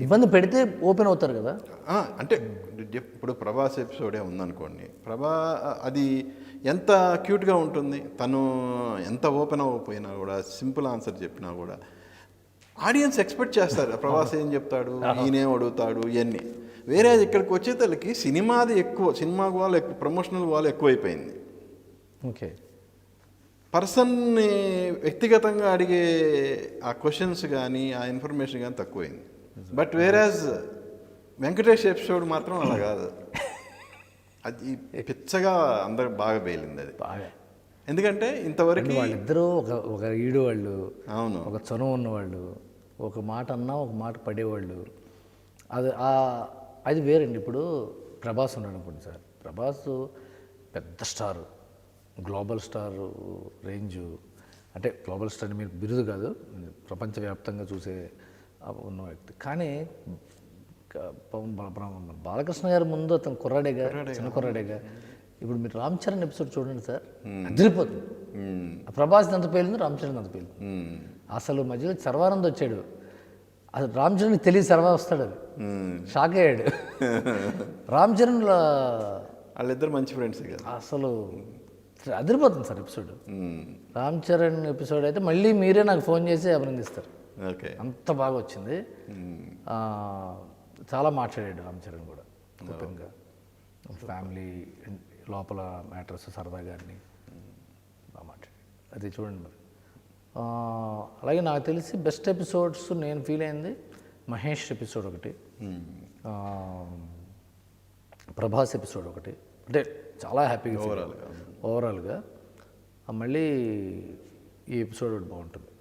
ఇబ్బంది పెడితే ఓపెన్ అవుతారు కదా. అంటే ఇప్పుడు ప్రభాస్ ఎపిసోడే ఉందనుకోండి, అది ఎంత క్యూట్గా ఉంటుంది, తను ఎంత ఓపెన్ అవ్వకపోయినా కూడా, సింపుల్ ఆన్సర్ చెప్పినా కూడా ఆడియన్స్ ఎక్స్పెక్ట్ చేస్తారు ప్రభాస్ ఏం చెప్తాడు, ఈయనేం అడుగుతాడు ఇవన్నీ. వేరే ఇక్కడికి వచ్చేతలకి సినిమాది ఎక్కువ, సినిమాకు వాళ్ళు ఎక్కువ, ప్రమోషనల్ వాళ్ళు ఎక్కువైపోయింది. ఓకే, పర్సన్ని వ్యక్తిగతంగా అడిగే ఆ క్వశ్చన్స్ కానీ ఆ ఇన్ఫర్మేషన్ కానీ తక్కువైంది. బట్ వేరాజ్ వెంకటేష్ ఎపిసోడ్ మాత్రం అలా కాదు, అది పిచ్చగా అందరు బాగా పేలింది అది బాగా. ఎందుకంటే ఇంతవరకు వాళ్ళిద్దరూ ఒక ఈడు వాళ్ళు, అవును, ఒక చనువు ఉన్నవాళ్ళు, ఒక మాట అన్నా ఒక మాట పడేవాళ్ళు. అది వేరండి. ఇప్పుడు ప్రభాస్ ఉన్నాడు అనుకోండి సార్, ప్రభాస్ పెద్ద స్టార్, గ్లోబల్ స్టార్ రేంజు. అంటే గ్లోబల్ స్టార్ మీరు బిరుదు కాదు, ప్రపంచవ్యాప్తంగా చూసే ఉన్న వ్యక్తి. కానీ బాలకృష్ణ గారి ముందు అతను కుర్రాడేగా, చిన్న కుర్రాడేగా. ఇప్పుడు మీరు రామ్ చరణ్ ఎపిసోడ్ చూడండి సార్, అదిరిపోతుంది. ప్రభాస్ అంత పేలింది, రామ్ చరణ్ అంత పేలింది. అసలు మధ్యలో సర్వానంద్ వచ్చాడు, అది రామ్ చరణ్కి తెలియదు సర్వా వస్తాడు, అది షాక్ అయ్యాడు. రామ్ చరణ్ వాళ్ళిద్దరు మంచి ఫ్రెండ్స్ కదా, అసలు అదిరిపోతుంది sir episode. Ram Charan episode అయితే మళ్ళీ మీరే నాకు ఫోన్ చేసి అభినందిస్తారు, ఓకే, అంత బాగా వచ్చింది. చాలా మాట్లాడాడు రామ్ చరణ్ కూడా ఓపెన్గా, ఫ్యామిలీ లోపల మ్యాటర్స్ సరదాగా అన్ని బాగా మాట్లాడాడు. అది చూడండి మరి. అలాగే నాకు తెలిసి బెస్ట్ ఎపిసోడ్స్ నేను ఫీల్ అయింది మహేష్ ఎపిసోడ్ ఒకటి, ప్రభాస్ ఎపిసోడ్ ఒకటి. అంటే చాలా హ్యాపీగా ఓవరాల్గా. మళ్ళీ ఈ ఎపిసోడ్ ఒకటి బాగుంటుంది.